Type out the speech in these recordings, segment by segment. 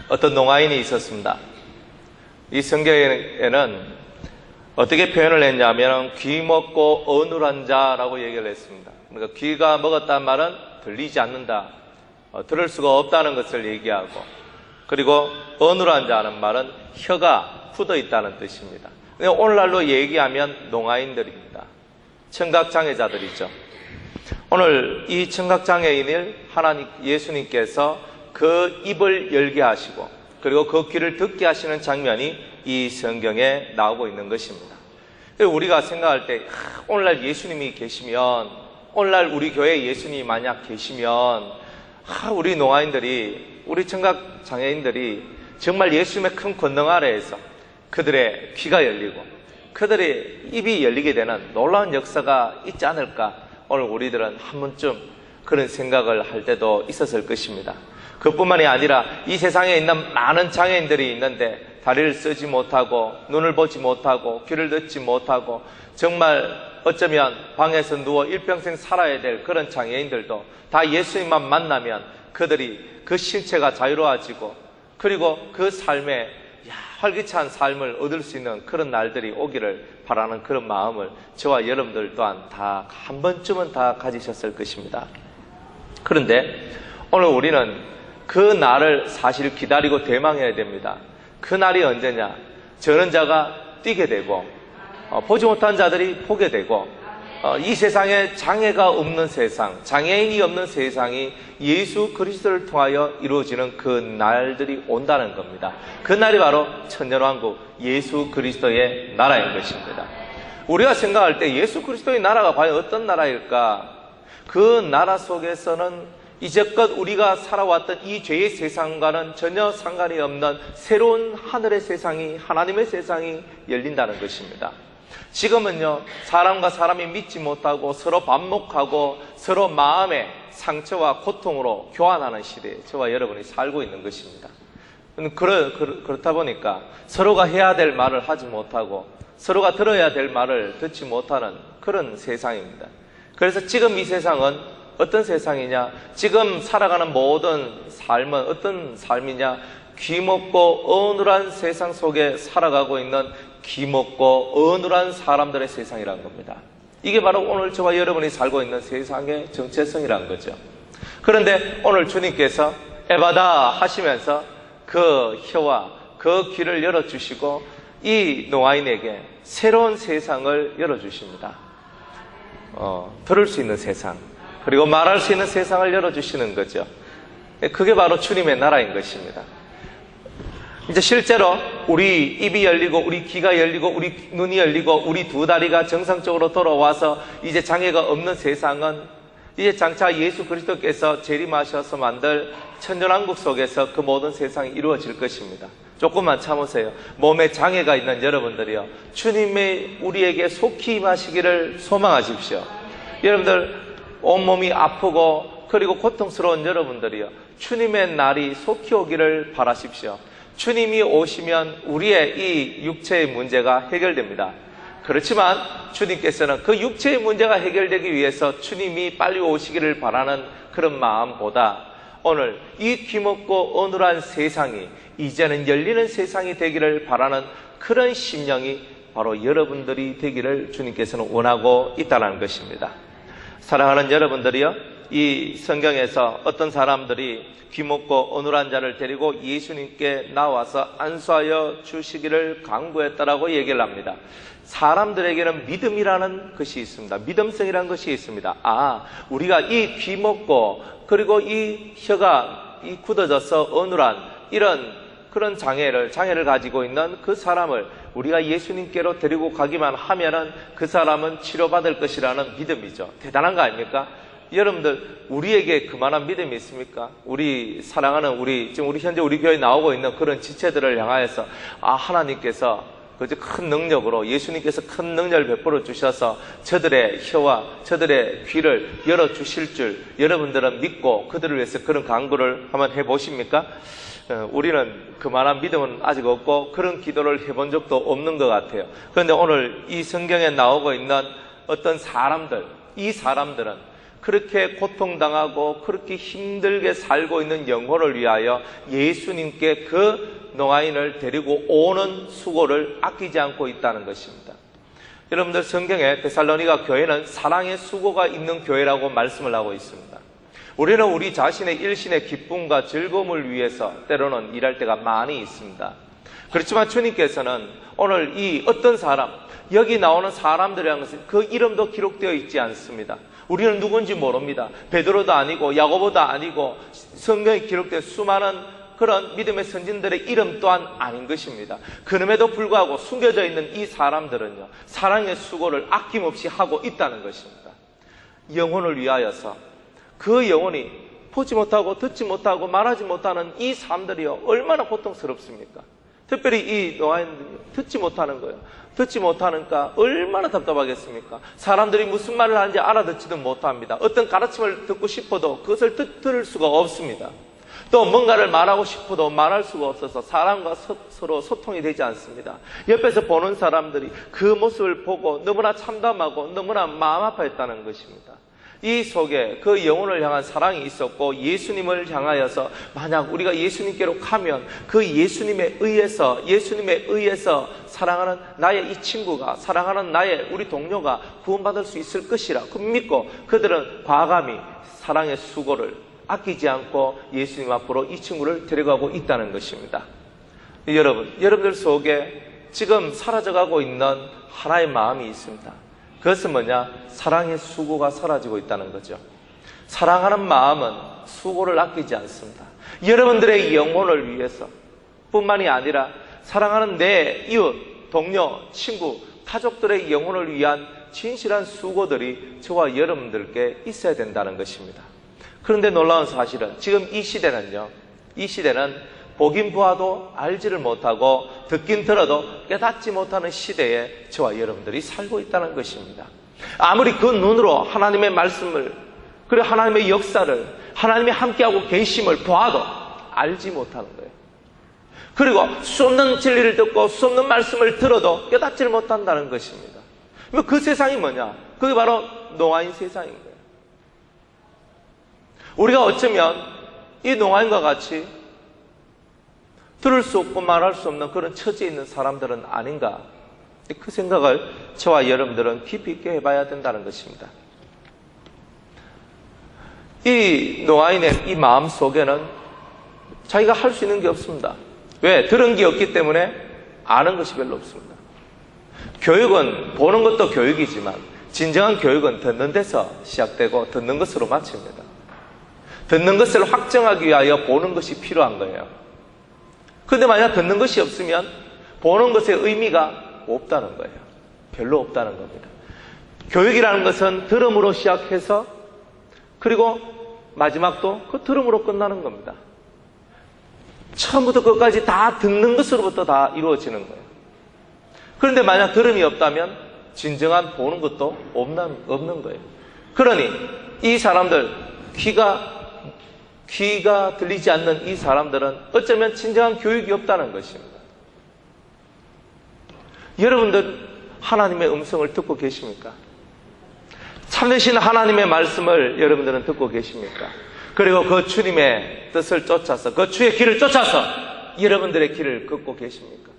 어떤 농아인이 있었습니다. 이 성경에는 어떻게 표현을 했냐면 귀 먹고 어눌한 자라고 얘기를 했습니다. 그러니까 귀가 먹었다는 말은 들리지 않는다, 들을 수가 없다는 것을 얘기하고, 그리고 어눌한 자는 말은 혀가 굳어 있다는 뜻입니다. 오늘날로 얘기하면 농아인들입니다. 청각장애자들이죠. 오늘 이 청각장애인을 하나님 예수님께서 그 입을 열게 하시고 그리고 그 귀를 듣게 하시는 장면이 이 성경에 나오고 있는 것입니다. 우리가 생각할 때 오늘날 예수님이 계시면, 오늘날 우리 교회에 예수님이 만약 계시면 우리 농아인들이, 우리 청각장애인들이 정말 예수님의 큰 권능 아래에서 그들의 귀가 열리고 그들의 입이 열리게 되는 놀라운 역사가 있지 않을까, 오늘 우리들은 한 번쯤 그런 생각을 할 때도 있었을 것입니다. 그뿐만이 아니라 이 세상에 있는 많은 장애인들이 있는데 다리를 쓰지 못하고 눈을 보지 못하고 귀를 듣지 못하고 정말 어쩌면 방에서 누워 일평생 살아야 될 그런 장애인들도 다 예수님만 만나면 그들이 그 신체가 자유로워지고 그리고 그 삶에 활기찬 삶을 얻을 수 있는 그런 날들이 오기를 바라는 그런 마음을 저와 여러분들 또한 다 한 번쯤은 다 가지셨을 것입니다. 그런데 오늘 우리는 그 날을 사실 기다리고 대망해야 됩니다. 그 날이 언제냐? 저는 자가 뛰게 되고 보지 못한 자들이 보게 되고 이 세상에 장애가 없는 세상, 장애인이 없는 세상이 예수 그리스도를 통하여 이루어지는 그 날들이 온다는 겁니다. 그 날이 바로 천년왕국 예수 그리스도의 나라인 것입니다. 우리가 생각할 때 예수 그리스도의 나라가 과연 어떤 나라일까? 그 나라 속에서는 이제껏 우리가 살아왔던 이 죄의 세상과는 전혀 상관이 없는 새로운 하늘의 세상이, 하나님의 세상이 열린다는 것입니다. 지금은요, 사람과 사람이 믿지 못하고 서로 반목하고 서로 마음의 상처와 고통으로 교환하는 시대에 저와 여러분이 살고 있는 것입니다. 그렇다 보니까 서로가 해야 될 말을 하지 못하고 서로가 들어야 될 말을 듣지 못하는 그런 세상입니다. 그래서 지금 이 세상은 어떤 세상이냐? 지금 살아가는 모든 삶은 어떤 삶이냐? 귀먹고 어눌한 세상 속에 살아가고 있는 귀먹고 어눌한 사람들의 세상이라는 겁니다. 이게 바로 오늘 저와 여러분이 살고 있는 세상의 정체성이라는 거죠. 그런데 오늘 주님께서 에바다 하시면서 그 혀와 그 귀를 열어주시고 이 노아인에게 새로운 세상을 열어주십니다. 들을 수 있는 세상, 그리고 말할 수 있는 세상을 열어주시는 거죠. 그게 바로 주님의 나라인 것입니다. 이제 실제로 우리 입이 열리고 우리 귀가 열리고 우리 눈이 열리고 우리 두 다리가 정상적으로 돌아와서 이제 장애가 없는 세상은 이제 장차 예수 그리스도께서 재림하셔서 만들 천년왕국 속에서 그 모든 세상이 이루어질 것입니다. 조금만 참으세요. 몸에 장애가 있는 여러분들이요, 주님의 우리에게 속히 임하시기를 소망하십시오. 여러분들 온몸이 아프고 그리고 고통스러운 여러분들이요, 주님의 날이 속히 오기를 바라십시오. 주님이 오시면 우리의 이 육체의 문제가 해결됩니다. 그렇지만 주님께서는 그 육체의 문제가 해결되기 위해서 주님이 빨리 오시기를 바라는 그런 마음보다 오늘 이 귀먹고 어눌한 세상이 이제는 열리는 세상이 되기를 바라는 그런 심령이 바로 여러분들이 되기를 주님께서는 원하고 있다는 것입니다. 사랑하는 여러분들이요, 이 성경에서 어떤 사람들이 귀먹고 어눌한 자를 데리고 예수님께 나와서 안수하여 주시기를 간구했다라고 얘기를 합니다. 사람들에게는 믿음이라는 것이 있습니다. 믿음성이라는 것이 있습니다. 우리가 이 귀먹고 그리고 이 혀가 굳어져서 어눌한 이런 그런 장애를 가지고 있는 그 사람을 우리가 예수님께로 데리고 가기만 하면은 그 사람은 치료받을 것이라는 믿음이죠. 대단한 거 아닙니까? 여러분들, 우리에게 그만한 믿음이 있습니까? 우리 사랑하는 지금 우리 현재 우리 교회에 나오고 있는 그런 지체들을 향하여서 하나님께서 큰 능력으로 예수님께서 큰 능력을 베풀어 주셔서 저들의 혀와 저들의 귀를 열어주실 줄 여러분들은 믿고 그들을 위해서 그런 간구를 한번 해보십니까? 우리는 그만한 믿음은 아직 없고 그런 기도를 해본 적도 없는 것 같아요. 그런데 오늘 이 성경에 나오고 있는 어떤 사람들, 이 사람들은 그렇게 고통당하고 그렇게 힘들게 살고 있는 영혼을 위하여 예수님께 그 노아인을 데리고 오는 수고를 아끼지 않고 있다는 것입니다. 여러분들, 성경에 데살로니가 교회는 사랑의 수고가 있는 교회라고 말씀을 하고 있습니다. 우리는 우리 자신의 일신의 기쁨과 즐거움을 위해서 때로는 일할 때가 많이 있습니다. 그렇지만 주님께서는 오늘 이 어떤 사람, 여기 나오는 사람들이라는 것은 그 이름도 기록되어 있지 않습니다. 우리는 누군지 모릅니다. 베드로도 아니고 야고보도 아니고 성경에 기록된 수많은 그런 믿음의 선진들의 이름 또한 아닌 것입니다. 그럼에도 불구하고 숨겨져 있는 이 사람들은요, 사랑의 수고를 아낌없이 하고 있다는 것입니다. 영혼을 위하여서 그 영혼이 보지 못하고 듣지 못하고 말하지 못하는 이 사람들이요, 얼마나 고통스럽습니까? 특별히 이 노아인들이 듣지 못하는 거예요. 듣지 못하니까 얼마나 답답하겠습니까? 사람들이 무슨 말을 하는지 알아듣지도 못합니다. 어떤 가르침을 듣고 싶어도 그것을 들을 수가 없습니다. 또 뭔가를 말하고 싶어도 말할 수가 없어서 사람과 서로 소통이 되지 않습니다. 옆에서 보는 사람들이 그 모습을 보고 너무나 참담하고 너무나 마음 아파했다는 것입니다. 이 속에 그 영혼을 향한 사랑이 있었고, 예수님을 향하여서 만약 우리가 예수님께로 가면 그 예수님에 의해서 사랑하는 나의 이 친구가, 사랑하는 나의 우리 동료가 구원받을 수 있을 것이라 그 믿고 그들은 과감히 사랑의 수고를 아끼지 않고 예수님 앞으로 이 친구를 데려가고 있다는 것입니다. 여러분들 속에 지금 사라져가고 있는 하나의 마음이 있습니다. 그것은 뭐냐? 사랑의 수고가 사라지고 있다는 거죠. 사랑하는 마음은 수고를 아끼지 않습니다. 여러분들의 영혼을 위해서 뿐만이 아니라 사랑하는 내 이웃, 동료, 친구, 가족들의 영혼을 위한 진실한 수고들이 저와 여러분들께 있어야 된다는 것입니다. 그런데 놀라운 사실은 지금 이 시대는 보긴 보아도 알지를 못하고 듣긴 들어도 깨닫지 못하는 시대에 저와 여러분들이 살고 있다는 것입니다. 아무리 그 눈으로 하나님의 말씀을, 그리고 하나님의 역사를, 하나님이 함께하고 계심을 보아도 알지 못하는 거예요. 그리고 수없는 진리를 듣고 수없는 말씀을 들어도 깨닫지를 못한다는 것입니다. 그 세상이 뭐냐? 그게 바로 노아인 세상인 거예요. 우리가 어쩌면 이 노아인과 같이 들을 수 없고 말할 수 없는 그런 처지에 있는 사람들은 아닌가, 그 생각을 저와 여러분들은 깊이 있게 해봐야 된다는 것입니다. 이 노아인의 이 마음 속에는 자기가 할 수 있는 게 없습니다. 왜? 들은 게 없기 때문에 아는 것이 별로 없습니다. 교육은 보는 것도 교육이지만 진정한 교육은 듣는 데서 시작되고 듣는 것으로 마칩니다. 듣는 것을 확정하기 위하여 보는 것이 필요한 거예요. 그런데 만약 듣는 것이 없으면 보는 것의 의미가 없다는 거예요. 별로 없다는 겁니다. 교육이라는 것은 들음으로 시작해서 그리고 마지막도 그 들음으로 끝나는 겁니다. 처음부터 끝까지 다 듣는 것으로부터 다 이루어지는 거예요. 그런데 만약 들음이 없다면 진정한 보는 것도 없는 거예요. 그러니 이 사람들, 귀가 들리지 않는 이 사람들은 어쩌면 진정한 교육이 없다는 것입니다. 여러분들 하나님의 음성을 듣고 계십니까? 참되신 하나님의 말씀을 여러분들은 듣고 계십니까? 그리고 그 주님의 뜻을 쫓아서, 그 주의 길을 쫓아서 여러분들의 길을 걷고 계십니까?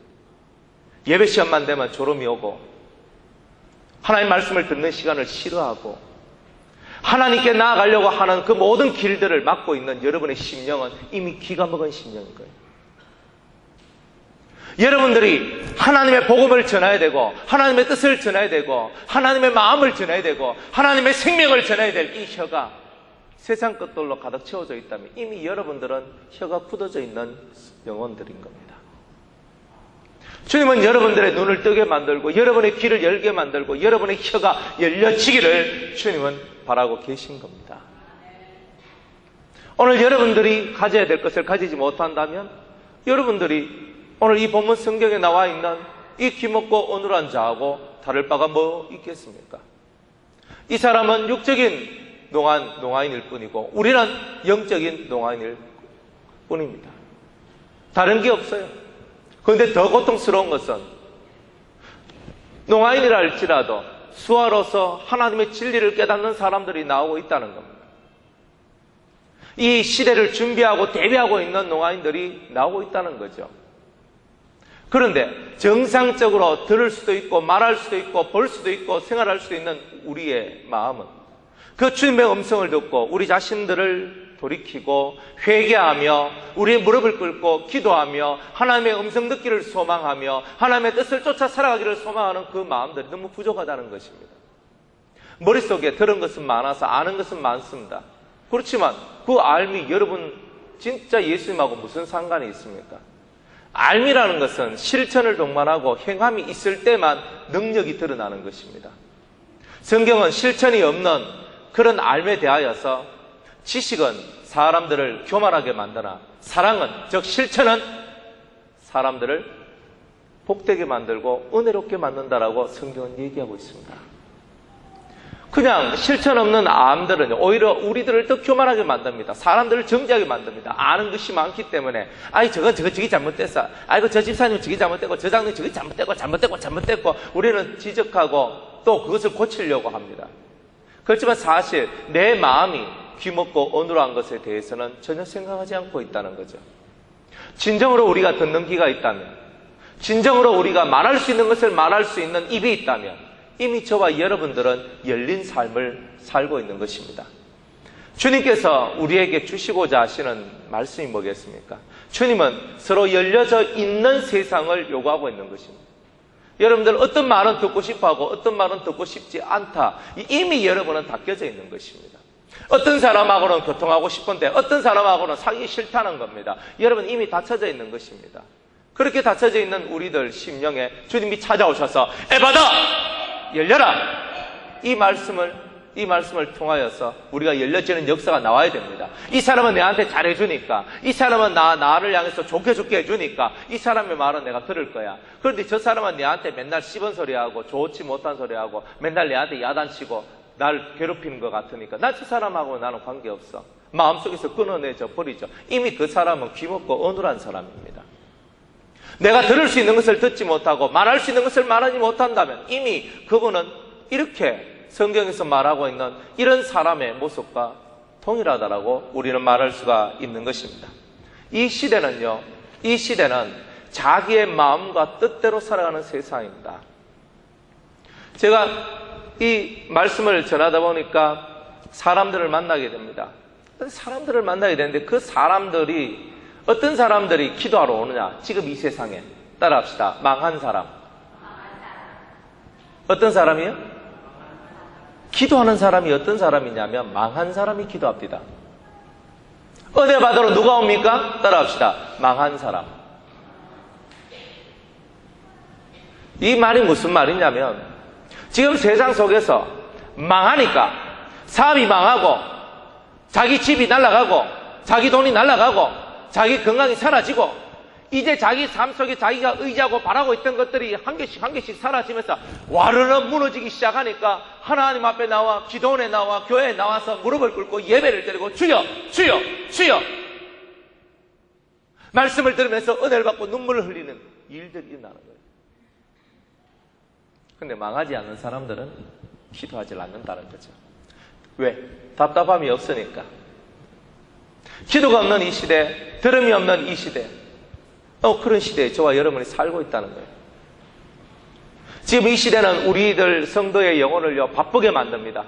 예배 시간만 되면 졸음이 오고 하나님의 말씀을 듣는 시간을 싫어하고 하나님께 나아가려고 하는 그 모든 길들을 막고 있는 여러분의 심령은 이미 귀가 먹은 심령인 거예요. 여러분들이 하나님의 복음을 전해야 되고 하나님의 뜻을 전해야 되고 하나님의 마음을 전해야 되고 하나님의 생명을 전해야 될 이 혀가 세상 것들로 가득 채워져 있다면 이미 여러분들은 혀가 굳어져 있는 영혼들인 겁니다. 주님은 여러분들의 눈을 뜨게 만들고 여러분의 귀를 열게 만들고 여러분의 혀가 열려지기를 주님은 바라고 계신 겁니다. 오늘 여러분들이 가져야 될 것을 가지지 못한다면 여러분들이 오늘 이 본문 성경에 나와 있는 이 귀먹고 어눌한 자하고 다를 바가 뭐 있겠습니까? 이 사람은 육적인 농아인일 뿐이고 우리는 영적인 농아인일 뿐입니다. 다른 게 없어요. 그런데 더 고통스러운 것은 농아인이라 할지라도 수화로서 하나님의 진리를 깨닫는 사람들이 나오고 있다는 겁니다. 이 시대를 준비하고 대비하고 있는 농아인들이 나오고 있다는 거죠. 그런데 정상적으로 들을 수도 있고 말할 수도 있고 볼 수도 있고 생활할 수도 있는 우리의 마음은 그 주님의 음성을 듣고 우리 자신들을 돌이키고 회개하며 우리의 무릎을 꿇고 기도하며 하나님의 음성 듣기를 소망하며 하나님의 뜻을 쫓아 살아가기를 소망하는 그 마음들이 너무 부족하다는 것입니다. 머릿속에 들은 것은 많아서 아는 것은 많습니다. 그렇지만 그 알미 여러분 진짜 예수님하고 무슨 상관이 있습니까? 알미라는 것은 실천을 동반하고 행함이 있을 때만 능력이 드러나는 것입니다. 성경은 실천이 없는 그런 알미에 대하여서 지식은 사람들을 교만하게 만드나 사랑은 즉 실천은 사람들을 복되게 만들고 은혜롭게 만든다라고 성경은 얘기하고 있습니다. 그냥 실천 없는 암들은 오히려 우리들을 더 교만하게 만듭니다. 사람들을 정죄하게 만듭니다. 아는 것이 많기 때문에 저기 잘못됐어. 아이고 저 집사님 저기 잘못됐고 저 장님 저기 잘못됐고 우리는 지적하고 또 그것을 고치려고 합니다. 그렇지만 사실 내 마음이 귀먹고 어눌한 것에 대해서는 전혀 생각하지 않고 있다는 거죠. 진정으로 우리가 듣는 귀가 있다면, 진정으로 우리가 말할 수 있는 것을 말할 수 있는 입이 있다면 이미 저와 여러분들은 열린 삶을 살고 있는 것입니다. 주님께서 우리에게 주시고자 하시는 말씀이 뭐겠습니까? 주님은 서로 열려져 있는 세상을 요구하고 있는 것입니다. 여러분들 어떤 말은 듣고 싶어하고 어떤 말은 듣고 싶지 않다. 이미 여러분은 다 껴져 있는 것입니다. 어떤 사람하고는 교통하고 싶은데 어떤 사람하고는 사귀기 싫다는 겁니다. 여러분 이미 닫혀져 있는 것입니다. 그렇게 닫혀져 있는 우리들 심령에 주님이 찾아오셔서 에바다! 열려라! 이 말씀을 통하여서 우리가 열려지는 역사가 나와야 됩니다. 이 사람은 내한테 잘해주니까, 이 사람은 나를 향해서 좋게 해주니까 이 사람의 말은 내가 들을 거야. 그런데 저 사람은 내한테 맨날 씹은 소리하고 좋지 못한 소리하고 맨날 내한테 야단치고 날 괴롭히는 것 같으니까 난 저 사람하고 나는 관계없어. 마음속에서 끊어내져 버리죠. 이미 그 사람은 귀먹고 어눌한 사람입니다. 내가 들을 수 있는 것을 듣지 못하고 말할 수 있는 것을 말하지 못한다면 이미 그분은 이렇게 성경에서 말하고 있는 이런 사람의 모습과 동일하다라고 우리는 말할 수가 있는 것입니다. 이 시대는 자기의 마음과 뜻대로 살아가는 세상입니다. 제가 이 말씀을 전하다 보니까 사람들을 만나게 됩니다. 사람들을 만나게 되는데 그 사람들이 어떤 사람들이 기도하러 오느냐? 지금 이 세상에 따라합시다. 망한 사람. 어떤 사람이요? 기도하는 사람이 어떤 사람이냐면 망한 사람이 기도합니다. 은혜 받으러 누가 옵니까? 따라합시다. 망한 사람. 이 말이 무슨 말이냐면 지금 세상 속에서 망하니까 사업이 망하고 자기 집이 날아가고 자기 돈이 날아가고 자기 건강이 사라지고 이제 자기 삶 속에 자기가 의지하고 바라고 있던 것들이 한 개씩 사라지면서 와르르 무너지기 시작하니까 하나님 앞에 나와 기도원에 나와 교회에 나와서 무릎을 꿇고 예배를 드리고 주여 주여 주여 말씀을 들으면서 은혜를 받고 눈물을 흘리는 일들이 일어나는 거예요. 근데 망하지 않는 사람들은 기도하지 않는다는 거죠. 왜? 답답함이 없으니까. 기도가 없는 이 시대, 들음이 없는 이 시대, 그런 시대에 저와 여러분이 살고 있다는 거예요. 지금 이 시대는 우리들 성도의 영혼을요 바쁘게 만듭니다.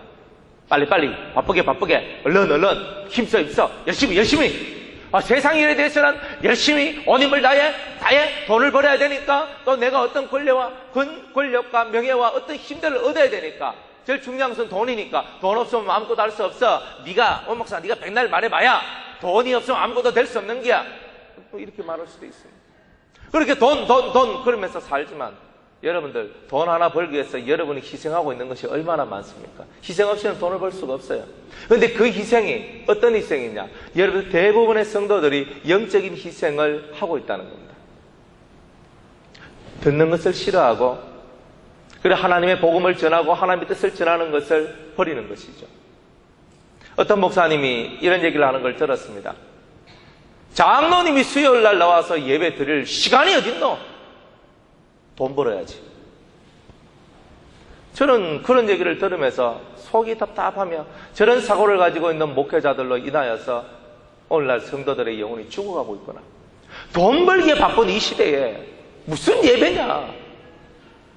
빨리 바쁘게 얼른 힘써 열심히 세상 일에 대해서는 열심히 온 힘을 다해 돈을 벌어야 되니까 또 내가 어떤 권력과 명예와 어떤 힘들을 얻어야 되니까 제일 중요한 것은 돈이니까 돈 없으면 아무것도 할 수 없어. 네가 목사 네가 백날 말해봐야 돈이 없으면 아무것도 될 수 없는 게야. 이렇게 말할 수도 있습니다. 그렇게 돈 그러면서 살지만 여러분들 돈 하나 벌기 위해서 여러분이 희생하고 있는 것이 얼마나 많습니까? 희생 없이는 돈을 벌 수가 없어요. 그런데 그 희생이 어떤 희생이냐? 여러분 대부분의 성도들이 영적인 희생을 하고 있다는 겁니다. 듣는 것을 싫어하고 그래 하나님의 복음을 전하고 하나님의 뜻을 전하는 것을 버리는 것이죠. 어떤 목사님이 이런 얘기를 하는 걸 들었습니다. 장로님이 수요일 날 나와서 예배 드릴 시간이 어딨노? 돈 벌어야지. 저는 그런 얘기를 들으면서 속이 답답하며 저런 사고를 가지고 있는 목회자들로 인하여서 오늘날 성도들의 영혼이 죽어가고 있구나. 돈 벌기에 바쁜 이 시대에 무슨 예배냐.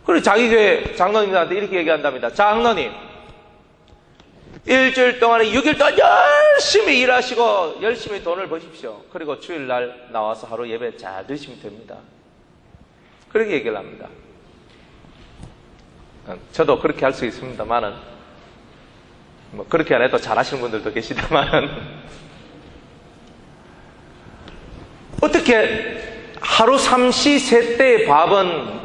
그리고 자기 교회 장로님들한테 이렇게 얘기한답니다. 장로님, 일주일 동안에 6일 동안 열심히 일하시고 열심히 돈을 버십시오. 그리고 주일날 나와서 하루 예배 잘 드시면 됩니다. 그렇게 얘기를 합니다. 저도 그렇게 할 수 있습니다만은, 뭐 그렇게 안 해도 잘하시는 분들도 계시다만은, 어떻게 하루 삼시 세때의 밥은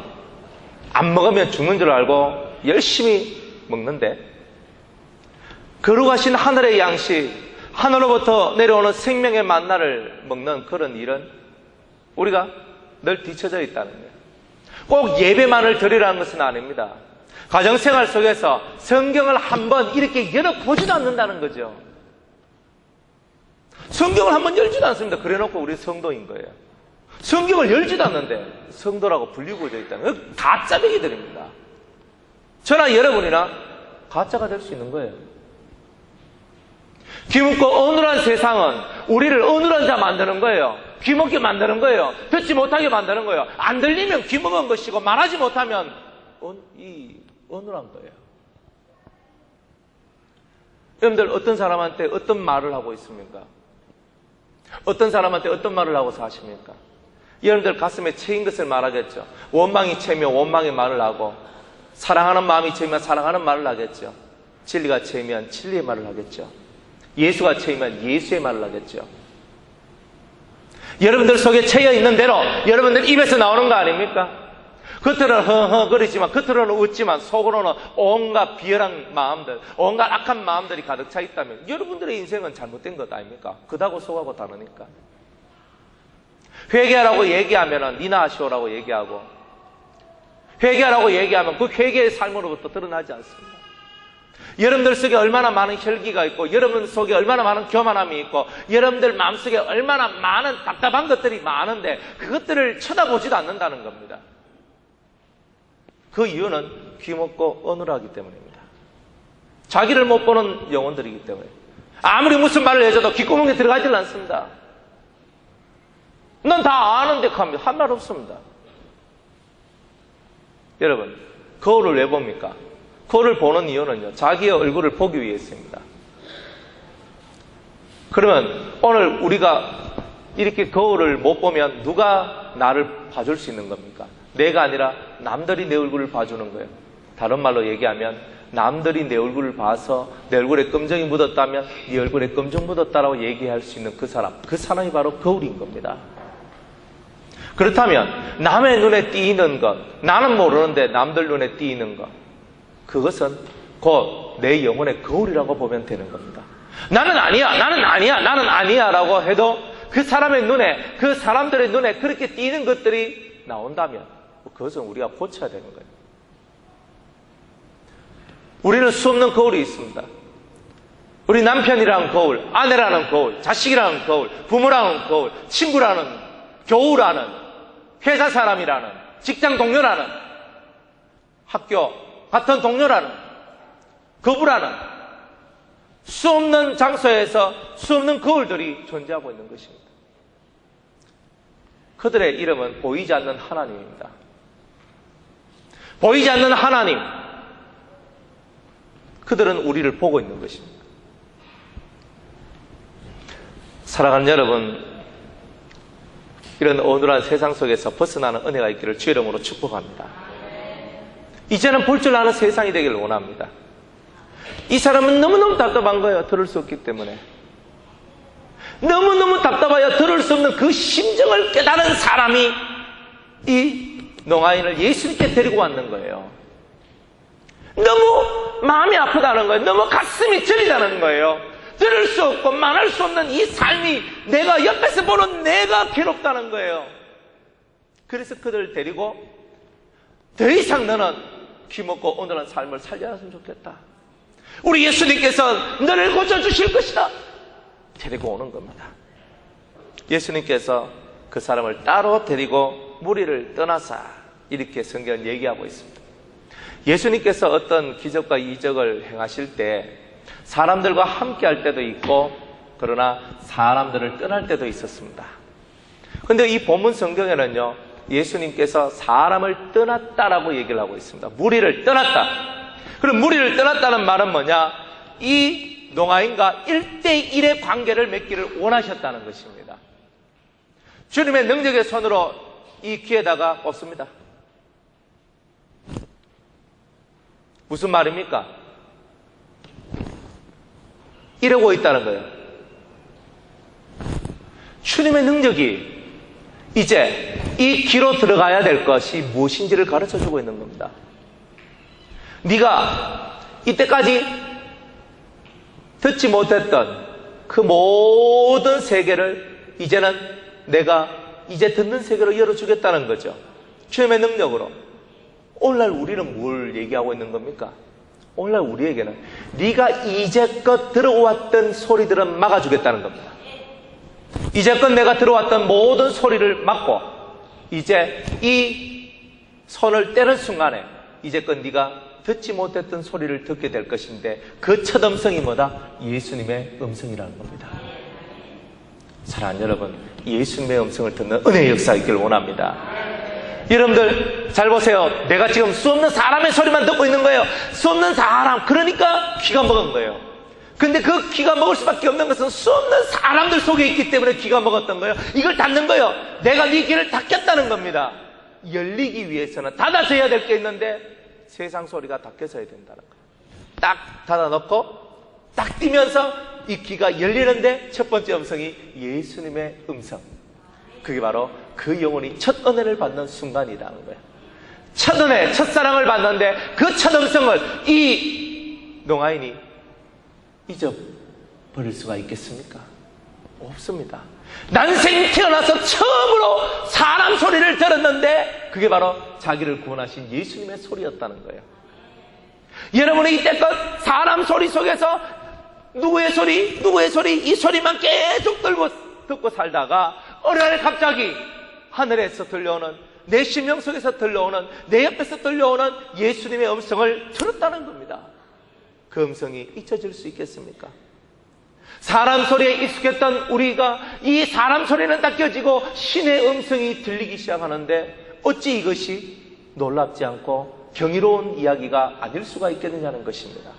안 먹으면 죽는 줄 알고 열심히 먹는데, 거룩하신 하늘의 양식, 하늘로부터 내려오는 생명의 만나를 먹는 그런 일은 우리가 늘 뒤처져 있다는 거예요. 꼭 예배만을 드리라는 것은 아닙니다. 가정생활 속에서 성경을 한번 이렇게 열어보지도 않는다는 거죠. 성경을 한번 열지도 않습니다. 그래놓고 우리 성도인 거예요. 성경을 열지도 않는데 성도라고 불리고 있다는 거예요. 가짜배기들입니다. 저나 여러분이나 가짜가 될 수 있는 거예요. 귀먹고 어눌한 세상은 우리를 어눌한 자 만드는 거예요. 귀먹게 만드는 거예요. 듣지 못하게 만드는 거예요. 안 들리면 귀먹은 것이고 말하지 못하면 어눌한 거예요. 여러분들 어떤 사람한테 어떤 말을 하고 있습니까? 어떤 사람한테 어떤 말을 하고 사십니까? 여러분들 가슴에 채인 것을 말하겠죠. 원망이 채면 원망의 말을 하고, 사랑하는 마음이 채이면 사랑하는 말을 하겠죠. 진리가 채이면 진리의 말을 하겠죠. 예수가 채이면 예수의 말을 하겠죠. 여러분들 속에 채여 있는 대로 여러분들 입에서 나오는 거 아닙니까? 겉으로는 허허거리지만, 겉으로는 웃지만 속으로는 온갖 비열한 마음들, 온갖 악한 마음들이 가득 차 있다면 여러분들의 인생은 잘못된 것 아닙니까? 그다고 속하고 다르니까. 회개하라고 얘기하면 니나 하시오라고 얘기하고, 회개하라고 얘기하면 그 회개의 삶으로부터 드러나지 않습니다. 여러분들 속에 얼마나 많은 혈기가 있고, 여러분 속에 얼마나 많은 교만함이 있고, 여러분들 마음속에 얼마나 많은 답답한 것들이 많은데 그것들을 쳐다보지도 않는다는 겁니다. 그 이유는 귀먹고 어눌하기 때문입니다. 자기를 못 보는 영혼들이기 때문에 아무리 무슨 말을 해줘도 귓구멍에 들어가질 않습니다. 넌 다 아는데 한 말 없습니다. 여러분, 거울을 왜 봅니까? 거울을 보는 이유는요, 자기의 얼굴을 보기 위해서입니다. 그러면 오늘 우리가 이렇게 거울을 못 보면 누가 나를 봐줄 수 있는 겁니까? 내가 아니라 남들이 내 얼굴을 봐주는 거예요. 다른 말로 얘기하면 남들이 내 얼굴을 봐서 내 얼굴에 검정이 묻었다면 네 얼굴에 검정 묻었다라고 얘기할 수 있는 그 사람이 바로 거울인 겁니다. 그렇다면 남의 눈에 띄는 것, 나는 모르는데 남들 눈에 띄는 것, 그것은 곧 내 영혼의 거울이라고 보면 되는 겁니다. 나는 아니야, 나는 아니야, 나는 아니야 라고 해도 그 사람의 눈에, 그 사람들의 눈에 그렇게 띄는 것들이 나온다면 그것은 우리가 고쳐야 되는 거예요. 우리는 수없는 거울이 있습니다. 우리 남편이라는 거울, 아내라는 거울, 자식이라는 거울, 부모라는 거울, 친구라는, 교우라는, 회사 사람이라는, 직장 동료라는, 학교 같은 동료라는, 거부라는 수없는 장소에서 수없는 거울들이 존재하고 있는 것입니다. 그들의 이름은 보이지 않는 하나님입니다. 보이지 않는 하나님, 그들은 우리를 보고 있는 것입니다. 사랑하는 여러분, 이런 어눌한 세상 속에서 벗어나는 은혜가 있기를 주의 이름으로 축복합니다. 이제는 볼 줄 아는 세상이 되기를 원합니다. 이 사람은 너무너무 답답한 거예요. 들을 수 없기 때문에. 너무너무 답답하여 들을 수 없는 그 심정을 깨달은 사람이 이 농아인을 예수님께 데리고 왔는 거예요. 너무 마음이 아프다는 거예요. 너무 가슴이 저리다는 거예요. 들을 수 없고 말할 수 없는 이 삶이 내가 옆에서 보는 내가 괴롭다는 거예요. 그래서 그들을 데리고 더 이상 너는 귀먹고 오늘은 삶을 살려놨으면 좋겠다. 우리 예수님께서 너를 고쳐주실 것이다. 데리고 오는 겁니다. 예수님께서 그 사람을 따로 데리고 무리를 떠나사 이렇게 성경은 얘기하고 있습니다. 예수님께서 어떤 기적과 이적을 행하실 때 사람들과 함께 할 때도 있고 그러나 사람들을 떠날 때도 있었습니다. 그런데 이 본문 성경에는요, 예수님께서 사람을 떠났다라고 얘기를 하고 있습니다. 무리를 떠났다. 그럼 무리를 떠났다는 말은 뭐냐? 이 농아인과 1대1의 관계를 맺기를 원하셨다는 것입니다. 주님의 능력의 손으로 이 귀에다가 꽂습니다. 무슨 말입니까? 이러고 있다는 거예요. 주님의 능력이 이제 이 귀로 들어가야 될 것이 무엇인지를 가르쳐주고 있는 겁니다. 네가 이때까지 듣지 못했던 그 모든 세계를 이제는 내가 이제 듣는 세계로 열어주겠다는 거죠. 주님의 능력으로. 오늘날 우리는 뭘 얘기하고 있는 겁니까? 오늘날 우리에게는 네가 이제껏 들어왔던 소리들은 막아주겠다는 겁니다. 이제껏 내가 들어왔던 모든 소리를 막고 이제 이 손을 떼는 순간에 이제껏 네가 듣지 못했던 소리를 듣게 될 것인데 그 첫 음성이 뭐다? 예수님의 음성이라는 겁니다. 사랑하는 여러분, 예수님의 음성을 듣는 은혜의 역사 있기를 원합니다. 여러분들 잘 보세요. 내가 지금 수없는 사람의 소리만 듣고 있는 거예요. 수없는 사람, 그러니까 귀가 먹은 거예요. 근데 그 귀가 먹을 수밖에 없는 것은 수없는 사람들 속에 있기 때문에 귀가 먹었던 거예요. 이걸 닫는 거예요. 내가 네 귀를 닫겠다는 겁니다. 열리기 위해서는 닫아서야 될 게 있는데 세상 소리가 닫혀서야 된다는 거예요. 딱 닫아놓고 딱 뛰면서 이 귀가 열리는데 첫 번째 음성이 예수님의 음성. 그게 바로 그 영혼이 첫 은혜를 받는 순간이라는 거예요. 첫 은혜, 첫 사랑을 받는데 그 첫 음성을 이 농아인이 잊어버릴 수가 있겠습니까? 없습니다. 난생이 태어나서 처음으로 사람 소리를 들었는데 그게 바로 자기를 구원하신 예수님의 소리였다는 거예요. 여러분이 이때껏 사람 소리 속에서 누구의 소리 이 소리만 계속 듣고 살다가 어느 날 갑자기 하늘에서 들려오는, 내 심령 속에서 들려오는, 내 옆에서 들려오는 예수님의 음성을 들었다는 겁니다. 그 음성이 잊혀질 수 있겠습니까? 사람 소리에 익숙했던 우리가 이 사람 소리는 닦여지고 신의 음성이 들리기 시작하는데 어찌 이것이 놀랍지 않고 경이로운 이야기가 아닐 수가 있겠느냐는 것입니다.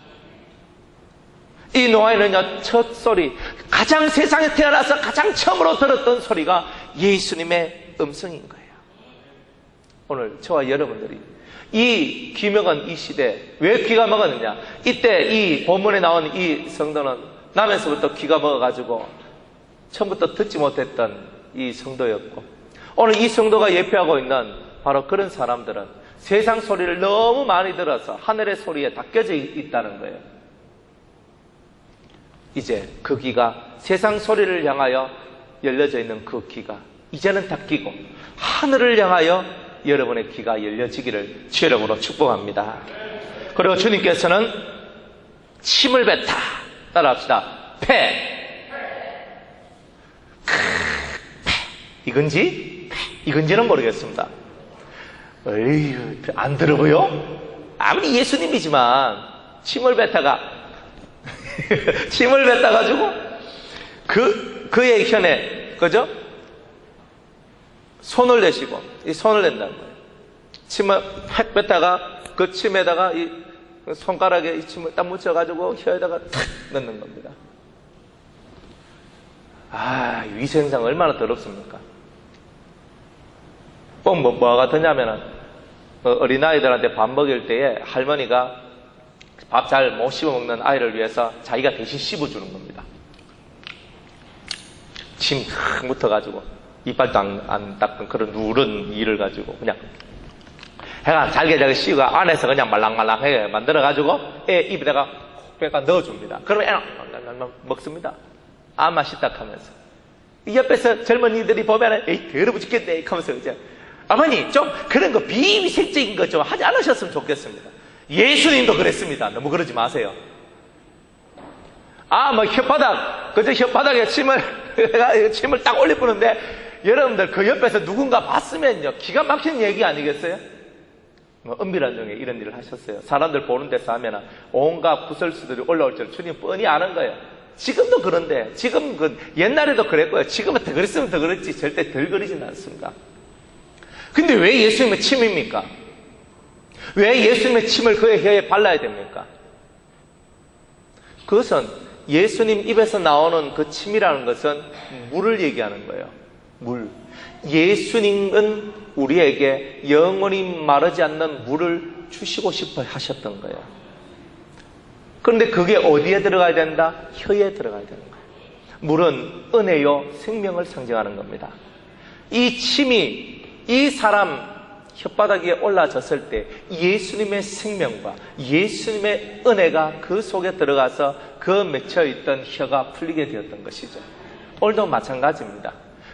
이 노아에는요, 첫 소리, 가장 세상에 태어나서 가장 처음으로 들었던 소리가 예수님의 음성인 거예요. 오늘 저와 여러분들이 이 귀먹은 이 시대, 왜 귀가 먹었느냐? 이때 이 본문에 나온 이 성도는 나면서부터 귀가 먹어가지고 처음부터 듣지 못했던 이 성도였고, 오늘 이 성도가 예표하고 있는 바로 그런 사람들은 세상 소리를 너무 많이 들어서 하늘의 소리에 닦여져 있다는 거예요. 이제 그 귀가, 세상 소리를 향하여 열려져 있는 그 귀가 이제는 닫히고 하늘을 향하여 여러분의 귀가 열려지기를 주 이름으로 축복합니다. 그리고 주님께서는 침을 뱉다. 따라합시다. 폐. 이건지는 모르겠습니다. 에휴, 안 들어보여? 아무리 예수님이지만 침을 뱉다가 침을 뱉어가지고 그의 혀에, 그죠? 손을 내시고 이 손을 낸다는 거예요. 침을 팍 뱉다가 그 침에다가 이 손가락에 이 침을 딱 묻혀가지고 혀에다가 탁 넣는 겁니다. 아, 위생상 얼마나 더럽습니까? 꼭 뭐가 같으냐면은 어린아이들한테 밥 먹일 때에 할머니가 밥 잘 못 씹어 먹는 아이를 위해서 자기가 대신 씹어주는 겁니다. 침 탁 묻어가지고 이빨도 안 닦은 그런 누런 이를 가지고 그냥 해가 잘게 씹고 안에서 그냥 말랑말랑하게 만들어가지고 애 입에다가 콕 빼가 넣어줍니다. 그러면 애는 먹습니다. 아마 식탁하면서. 이 옆에서 젊은이들이 보면은 에이 더러워 죽겠네 하면서 이제 어머니 좀 그런 거 비위생적인 거 좀 하지 않으셨으면 좋겠습니다. 예수님도 그랬습니다. 너무 그러지 마세요. 뭐 혓바닥, 그저 혓바닥에 침을 딱 올려보는데 여러분들 그 옆에서 누군가 봤으면요 기가 막힌 얘기 아니겠어요? 은밀한 중에 이런 일을 하셨어요. 사람들 보는 데서 하면 온갖 구설수들이 올라올 줄 주님 뻔히 아는 거예요. 지금도 그런데, 지금 옛날에도 그랬고요. 지금은 더 그랬으면 더 그렇지 절대 덜 그러지는 않습니다. 근데 왜 예수님의 침입니까? 왜 예수님의 침을 그의 혀에 발라야 됩니까? 그것은 예수님 입에서 나오는 그 침이라는 것은 물을 얘기하는 거예요. 물. 예수님은 우리에게 영원히 마르지 않는 물을 주시고 싶어 하셨던 거예요. 그런데 그게 어디에 들어가야 된다? 혀에 들어가야 되는 거예요. 물은 은혜요, 생명을 상징하는 겁니다. 이 침이 이 사람 혓바닥에 올라졌을 때 예수님의 생명과 예수님의 은혜가 그 속에 들어가서 그 맺혀있던 혀가 풀리게 되었던 것이죠. 오늘도 마찬가지입니다.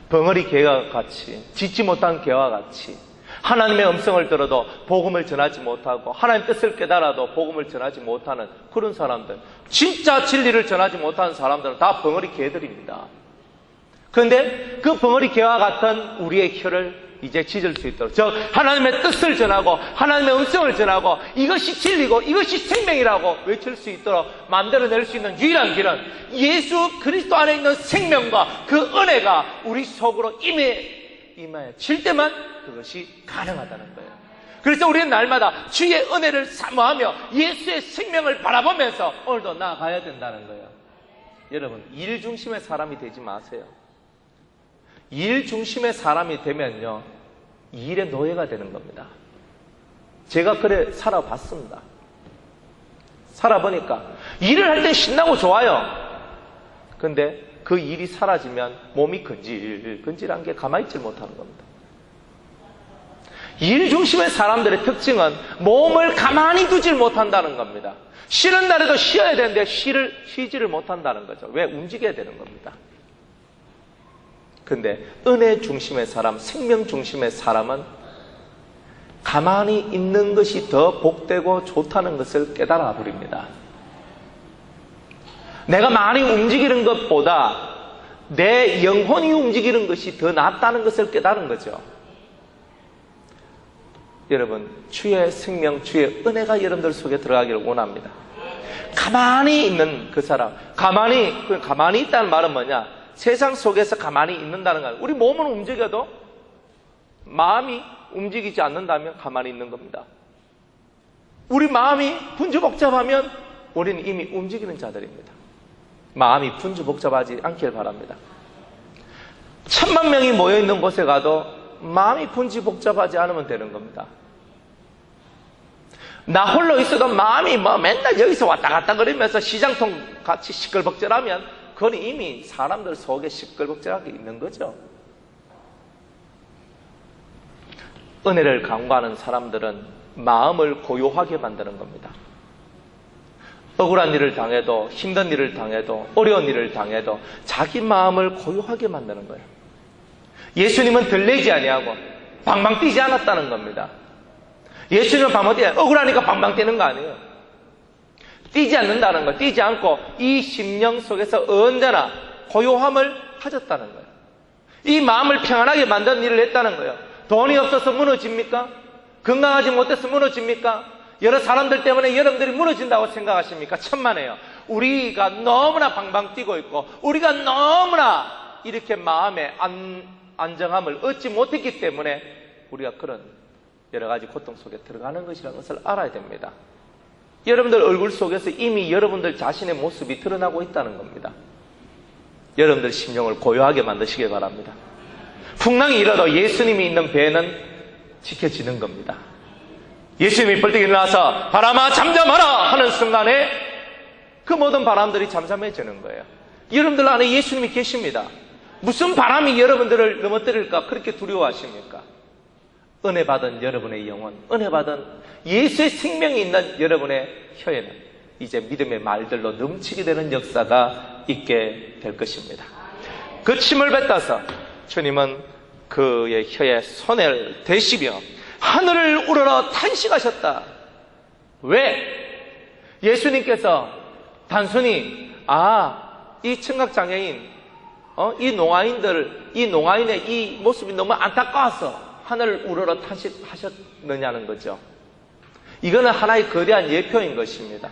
벙어리 개와 같이, 짖지 못한 개와 같이 하나님의 음성을 들어도 복음을 전하지 못하고 하나님 뜻을 깨달아도 복음을 전하지 못하는 그런 사람들, 진짜 진리를 전하지 못하는 사람들은 다 벙어리 개들입니다. 그런데 그 벙어리 개와 같은 우리의 혀를 이제 짖을 수 있도록, 즉 하나님의 뜻을 전하고 하나님의 음성을 전하고 이것이 진리고 이것이 생명이라고 외칠 수 있도록 만들어낼 수 있는 유일한 길은 예수 그리스도 안에 있는 생명과 그 은혜가 우리 속으로 임해질 때만 그것이 가능하다는 거예요. 그래서 우리는 날마다 주의 은혜를 사모하며 예수의 생명을 바라보면서 오늘도 나아가야 된다는 거예요. 여러분, 일 중심의 사람이 되지 마세요. 일 중심의 사람이 되면요, 일의 노예가 되는 겁니다. 제가 그래 살아봤습니다. 살아보니까 일을 할 때 신나고 좋아요. 근데 그 일이 사라지면 몸이 근질근질한 게 가만히 있지 못하는 겁니다. 일 중심의 사람들의 특징은 몸을 가만히 두질 못한다는 겁니다. 쉬는 날에도 쉬어야 되는데 쉬지를 못한다는 거죠. 왜? 움직여야 되는 겁니다. 근데 은혜 중심의 사람, 생명 중심의 사람은 가만히 있는 것이 더 복되고 좋다는 것을 깨달아 버립니다. 내가 많이 움직이는 것보다 내 영혼이 움직이는 것이 더 낫다는 것을 깨달은 거죠. 여러분, 주의 생명, 주의 은혜가 여러분들 속에 들어가기를 원합니다. 가만히 있는 그 사람, 가만히 있다는 말은 뭐냐? 세상 속에서 가만히 있는다는 거. 우리 몸은 움직여도 마음이 움직이지 않는다면 가만히 있는 겁니다. 우리 마음이 분주복잡하면 우리는 이미 움직이는 자들입니다. 마음이 분주복잡하지 않길 바랍니다. 1000만 명이 모여있는 곳에 가도 마음이 분주복잡하지 않으면 되는 겁니다. 나 홀로 있어도 마음이 맨날 여기서 왔다 갔다 그러면서 시장통 같이 시끌벅적하면 그건 이미 사람들 속에 시끌벅적하게 있는 거죠. 은혜를 간구하는 사람들은 마음을 고요하게 만드는 겁니다. 억울한 일을 당해도, 힘든 일을 당해도, 어려운 일을 당해도 자기 마음을 고요하게 만드는 거예요. 예수님은 들리지 아니하고 방방 뛰지 않았다는 겁니다. 예수님은 방방 뛰지, 억울하니까 방방 뛰는 거 아니에요. 뛰지 않는다는 거, 뛰지 않고 이 심령 속에서 언제나 고요함을 가졌다는 거예요. 이 마음을 평안하게 만드는 일을 했다는 거예요. 돈이 없어서 무너집니까? 건강하지 못해서 무너집니까? 여러 사람들 때문에 여러분들이 무너진다고 생각하십니까? 천만에요. 우리가 너무나 방방 뛰고 있고 우리가 너무나 이렇게 마음의 안정함을 얻지 못했기 때문에 우리가 그런 여러 가지 고통 속에 들어가는 것이라는 것을 알아야 됩니다. 여러분들 얼굴 속에서 이미 여러분들 자신의 모습이 드러나고 있다는 겁니다. 여러분들 심령을 고요하게 만드시기 바랍니다. 풍랑이 일어도 예수님이 있는 배는 지켜지는 겁니다. 예수님이 벌떡 일어나서 바람아 잠잠하라 하는 순간에 그 모든 바람들이 잠잠해지는 거예요. 여러분들 안에 예수님이 계십니다. 무슨 바람이 여러분들을 넘어뜨릴까 그렇게 두려워하십니까? 은혜 받은 여러분의 영혼, 은혜 받은 예수의 생명이 있는 여러분의 혀에는 이제 믿음의 말들로 넘치게 되는 역사가 있게 될 것입니다. 그 침을 뱉어서 주님은 그의 혀에 손을 대시며 하늘을 우러러 탄식하셨다. 왜? 예수님께서 단순히 이 청각장애인, 이 농아인의 이 모습이 너무 안타까워서 하늘을 우러러 탄식하셨느냐는 거죠. 이거는 하나의 거대한 예표인 것입니다.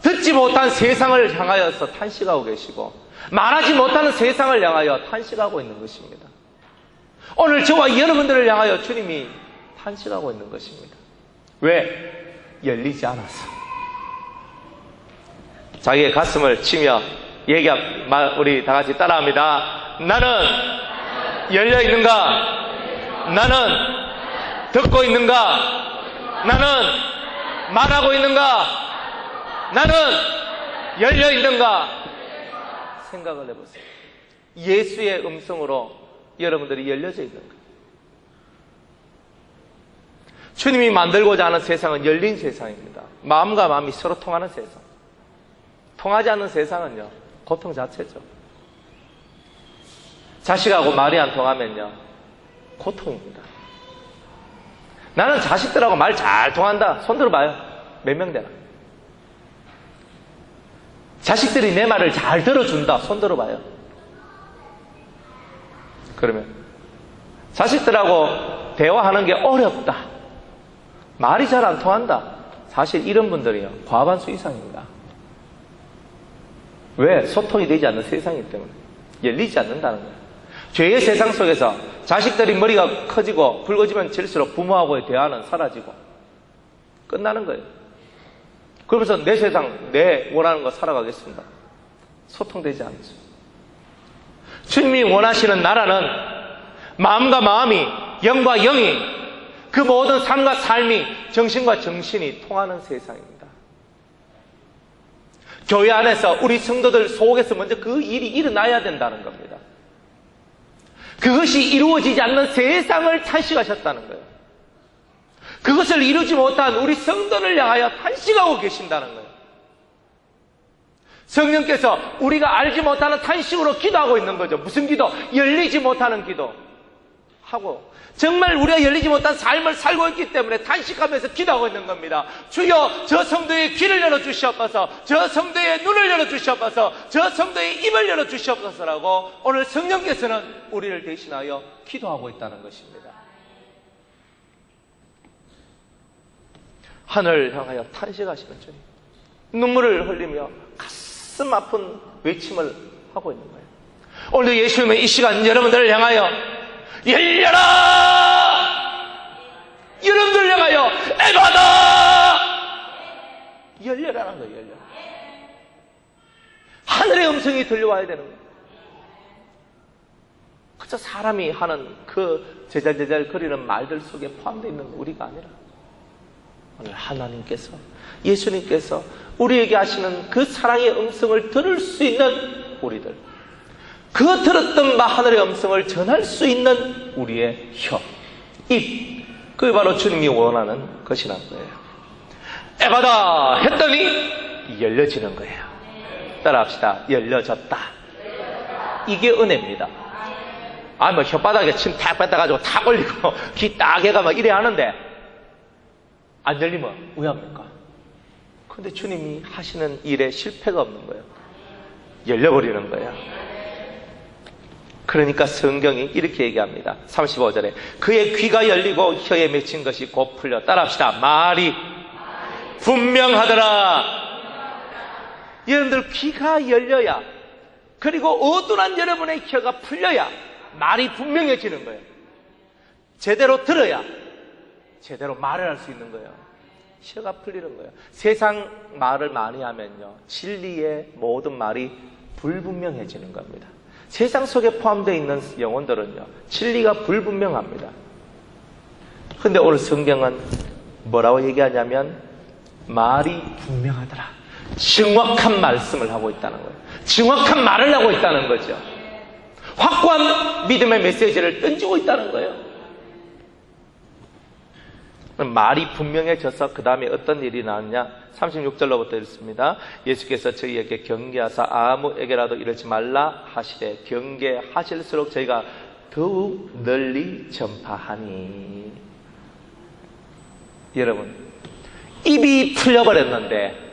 듣지 못한 세상을 향하여서 탄식하고 계시고 말하지 못하는 세상을 향하여 탄식하고 있는 것입니다. 오늘 저와 여러분들을 향하여 주님이 탄식하고 있는 것입니다. 왜? 열리지 않아서. 자기의 가슴을 치며 우리 다 같이 따라합니다. 나는 열려 있는가? 나는 듣고 있는가? 나는 말하고 있는가? 나는 열려 있는가? 생각을 해보세요. 예수의 음성으로 여러분들이 열려져 있는 거예요. 주님이 만들고자 하는 세상은 열린 세상입니다. 마음과 마음이 서로 통하는 세상. 통하지 않는 세상은요, 고통 자체죠. 자식하고 말이 안 통하면요, 고통입니다. 나는 자식들하고 말 잘 통한다. 손 들어봐요. 몇 명 되나? 자식들이 내 말을 잘 들어준다. 손 들어봐요. 그러면 자식들하고 대화하는 게 어렵다. 말이 잘 안 통한다. 사실 이런 분들이요, 과반수 이상입니다. 왜? 소통이 되지 않는 세상이기 때문에. 열리지 않는다는 거예요. 죄의 세상 속에서 자식들이 머리가 커지고 붉어지면 질수록 부모하고의 대화는 사라지고 끝나는 거예요. 그러면서 내 세상, 내 원하는 거 살아가겠습니다. 소통되지 않죠. 주님이 원하시는 나라는 마음과 마음이, 영과 영이, 그 모든 삶과 삶이, 정신과 정신이 통하는 세상입니다. 교회 안에서 우리 성도들 속에서 먼저 그 일이 일어나야 된다는 겁니다. 그것이 이루어지지 않는 세상을 탄식하셨다는 거예요. 그것을 이루지 못한 우리 성도를 향하여 탄식하고 계신다는 거예요. 성령께서 우리가 알지 못하는 탄식으로 기도하고 있는 거죠. 무슨 기도? 열리지 못하는 기도 하고, 정말 우리가 열리지 못한 삶을 살고 있기 때문에 탄식하면서 기도하고 있는 겁니다. 주여, 저 성도의 귀를 열어주시옵소서, 저 성도의 눈을 열어주시옵소서, 저 성도의 입을 열어주시옵소서라고 오늘 성령께서는 우리를 대신하여 기도하고 있다는 것입니다. 하늘을 향하여 탄식하시는 주님, 눈물을 흘리며 가슴 아픈 외침을 하고 있는 거예요. 오늘도 예수님은 이 시간 여러분들을 향하여 열려라! 여러분들을 향하여 에바다! 열려라는 거예요. 열려. 하늘의 음성이 들려와야 되는 거예요. 그저 사람이 하는 그 제잘제잘 거리는 말들 속에 포함되어 있는 우리가 아니라 오늘 하나님께서, 예수님께서 우리에게 하시는 그 사랑의 음성을 들을 수 있는 우리들, 그 들었던 바 하늘의 음성을 전할 수 있는 우리의 혀, 입, 그게 바로 주님이 원하는 것이란 거예요. 에바다 했더니 열려지는 거예요. 따라합시다. 열려졌다. 이게 은혜입니다. 뭐 혓바닥에 침 탁 뱉어가지고 탁 올리고 귀 딱 해가 막 이래 하는데 안 열리면 왜 합니까? 근데 주님이 하시는 일에 실패가 없는 거예요. 열려버리는 거예요. 그러니까 성경이 이렇게 얘기합니다. 35절에 그의 귀가 열리고 혀에 맺힌 것이 곧 풀려. 따라합시다. 말이 분명하더라. 여러분들 귀가 열려야, 그리고 어두운 여러분의 혀가 풀려야 말이 분명해지는 거예요. 제대로 들어야 제대로 말을 할 수 있는 거예요. 혀가 풀리는 거예요. 세상 말을 많이 하면요, 진리의 모든 말이 불분명해지는 겁니다. 세상 속에 포함되어 있는 영혼들은요, 진리가 불분명합니다. 그런데 오늘 성경은 뭐라고 얘기하냐면 말이 분명하더라. 정확한 말씀을 하고 있다는 거예요. 정확한 말을 하고 있다는 거죠. 확고한 믿음의 메시지를 던지고 있다는 거예요. 말이 분명해져서 그 다음에 어떤 일이 나왔냐? 36절로부터 읽습니다. 예수께서 저희에게 경계하사 아무에게라도 이러지 말라 하시되 경계하실수록 저희가 더욱 널리 전파하니. 여러분, 입이 풀려버렸는데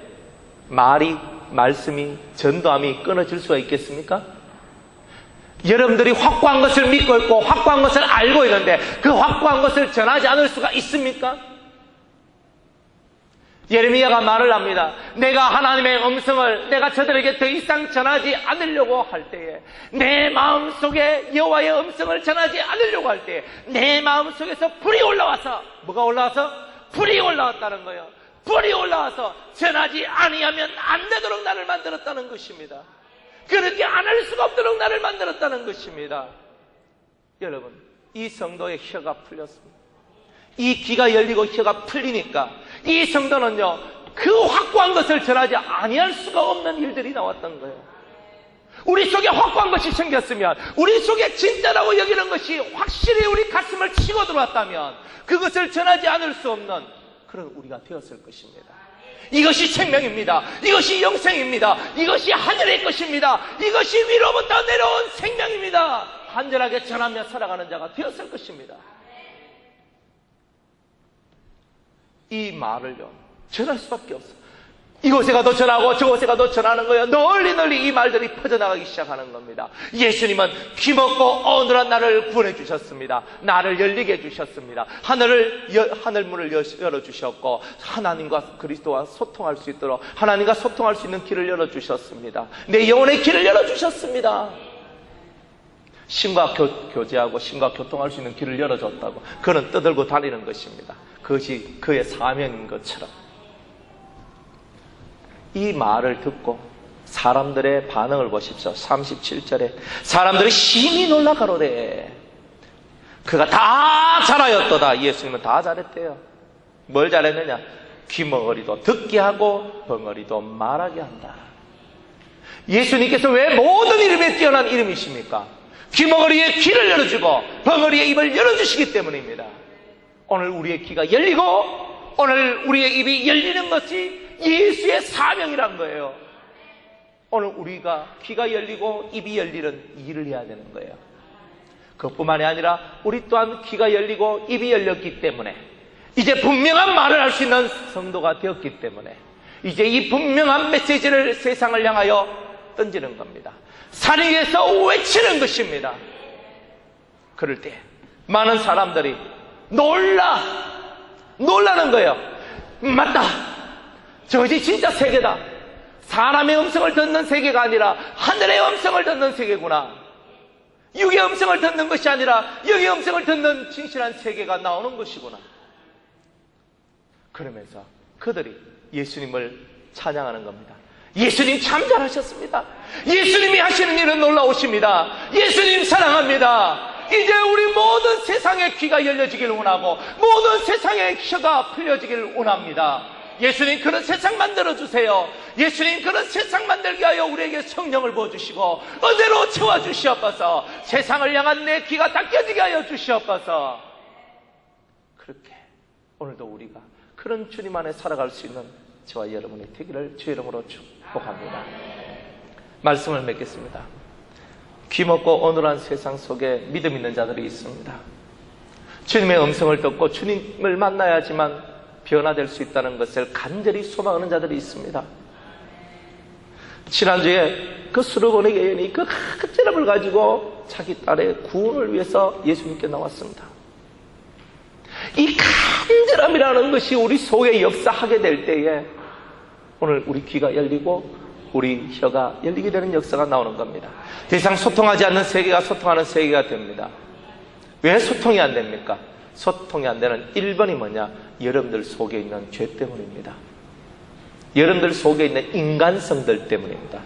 말씀이, 전도함이 끊어질 수가 있겠습니까? 여러분들이 확고한 것을 믿고 있고 확고한 것을 알고 있는데 그 확고한 것을 전하지 않을 수가 있습니까? 예레미야가 말을 합니다. 내가 하나님의 음성을 내가 저들에게 더 이상 전하지 않으려고 할 때에, 내 마음속에 여호와의 음성을 전하지 않으려고 할 때에 내 마음속에서 불이 올라와서, 뭐가 올라와서? 불이 올라왔다는 거예요. 불이 올라와서 전하지 아니하면 안 되도록 나를 만들었다는 것입니다. 그렇게 안 할 수가 없도록 나를 만들었다는 것입니다. 여러분, 이 성도의 혀가 풀렸습니다. 이 귀가 열리고 혀가 풀리니까 이 성도는요, 그 확고한 것을 전하지 아니할 수가 없는 일들이 나왔던 거예요. 우리 속에 확고한 것이 생겼으면, 우리 속에 진짜라고 여기는 것이 확실히 우리 가슴을 치고 들어왔다면 그것을 전하지 않을 수 없는 그런 우리가 되었을 것입니다. 이것이 생명입니다. 이것이 영생입니다. 이것이 하늘의 것입니다. 이것이 위로부터 내려온 생명입니다. 간절하게 전하며 살아가는 자가 되었을 것입니다. 이 말을요, 전할 수밖에 없어. 이곳에 가도 전하고 저곳에 가도 전하는 거예요. 널리 널리 이 말들이 퍼져나가기 시작하는 겁니다. 예수님은 귀먹고 어눌한 나를 구원해 주셨습니다. 나를 열리게 해주셨습니다. 하늘문을 열어주셨고 하나님과 그리스도와 소통할 수 있도록 하나님과 소통할 수 있는 길을 열어주셨습니다. 내 영혼의 길을 열어주셨습니다. 신과 교제하고 신과 교통할 수 있는 길을 열어줬다고 그는 떠들고 다니는 것입니다. 그것이 그의 사명인 것처럼. 이 말을 듣고 사람들의 반응을 보십시오. 37절에 사람들이 심히 놀라 가로되 그가 다 잘하였도다. 예수님은 다 잘했대요. 뭘 잘했느냐? 귀머거리도 듣게 하고 벙어리도 말하게 한다. 예수님께서 왜 모든 이름에 뛰어난 이름이십니까? 귀머거리의 귀를 열어주고 벙어리의 입을 열어주시기 때문입니다. 오늘 우리의 귀가 열리고 오늘 우리의 입이 열리는 것이 예수의 사명이란 거예요. 오늘 우리가 귀가 열리고 입이 열리는 일을 해야 되는 거예요. 그것뿐만이 아니라 우리 또한 귀가 열리고 입이 열렸기 때문에 이제 분명한 말을 할 수 있는 성도가 되었기 때문에 이제 이 분명한 메시지를 세상을 향하여 던지는 겁니다. 산 위에서 외치는 것입니다. 그럴 때 많은 사람들이 놀라는 거예요. 맞다. 저것이 진짜 세계다. 사람의 음성을 듣는 세계가 아니라 하늘의 음성을 듣는 세계구나. 육의 음성을 듣는 것이 아니라 영의 음성을 듣는 진실한 세계가 나오는 것이구나. 그러면서 그들이 예수님을 찬양하는 겁니다. 예수님 참 잘하셨습니다. 예수님이 하시는 일은 놀라우십니다. 예수님 사랑합니다. 이제 우리 모든 세상의 귀가 열려지길 원하고 모든 세상의 혀가 풀려지길 원합니다. 예수님 그런 세상 만들어주세요. 예수님 그런 세상 만들게 하여 우리에게 성령을 부어주시고 은혜로 채워주시옵소서. 세상을 향한 내 귀가 닦여지게 하여 주시옵소서. 그렇게 오늘도 우리가 그런 주님 안에 살아갈 수 있는 저와 여러분이 되기를 주의 이름으로 축복합니다. 말씀을 맺겠습니다. 귀먹고 어눌한 세상 속에 믿음 있는 자들이 있습니다. 주님의 음성을 듣고 주님을 만나야지만 변화될 수 있다는 것을 간절히 소망하는 자들이 있습니다. 지난주에 그 수르보니 여인이 그 간절함을 가지고 자기 딸의 구원을 위해서 예수님께 나왔습니다. 이 간절함이라는 것이 우리 속에 역사하게 될 때에 오늘 우리 귀가 열리고 우리 혀가 열리게 되는 역사가 나오는 겁니다. 더 이상 소통하지 않는 세계가 소통하는 세계가 됩니다. 왜 소통이 안 됩니까? 소통이 안 되는 1번이 뭐냐? 여러분들 속에 있는 죄 때문입니다. 여러분들 속에 있는 인간성들 때문입니다.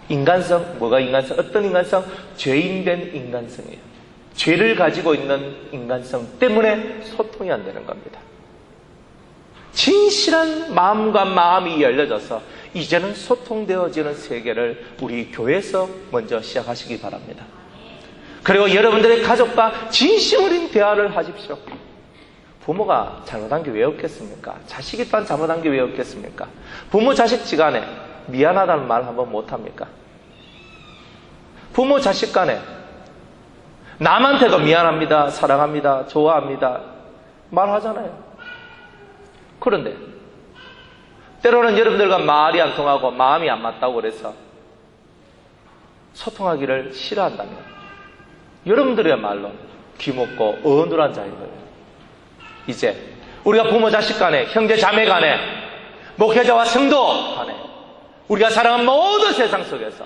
인간성, 뭐가 인간성? 어떤 인간성? 죄인된 인간성이에요. 죄를 가지고 있는 인간성 때문에 소통이 안 되는 겁니다. 진실한 마음과 마음이 열려져서 이제는 소통되어지는 세계를 우리 교회에서 먼저 시작하시기 바랍니다. 그리고 여러분들의 가족과 진심 어린 대화를 하십시오. 부모가 잘못한 게 왜 없겠습니까? 자식이 또한 잘못한 게 왜 없겠습니까? 부모 자식 간에 미안하다는 말 한번 못합니까? 부모 자식 간에 남한테도 미안합니다, 사랑합니다, 좋아합니다 말하잖아요. 그런데 때로는 여러분들과 말이 안 통하고 마음이 안 맞다고 그래서 소통하기를 싫어한다면 여러분들이야말로 귀먹고 어눌한 자인 거예요. 이제 우리가 부모 자식 간에 형제 자매 간에 목회자와 성도 간에 우리가 사랑하는 모든 세상 속에서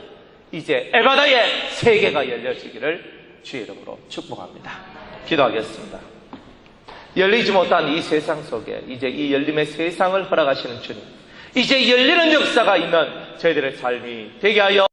이제 에바다의 세계가 열려지기를 주의 이름으로 축복합니다. 기도하겠습니다. 열리지 못한 이 세상 속에 이제 이 열림의 세상을 허락하시는 주님, 이제 열리는 역사가 있는 저희들의 삶이 되게 하여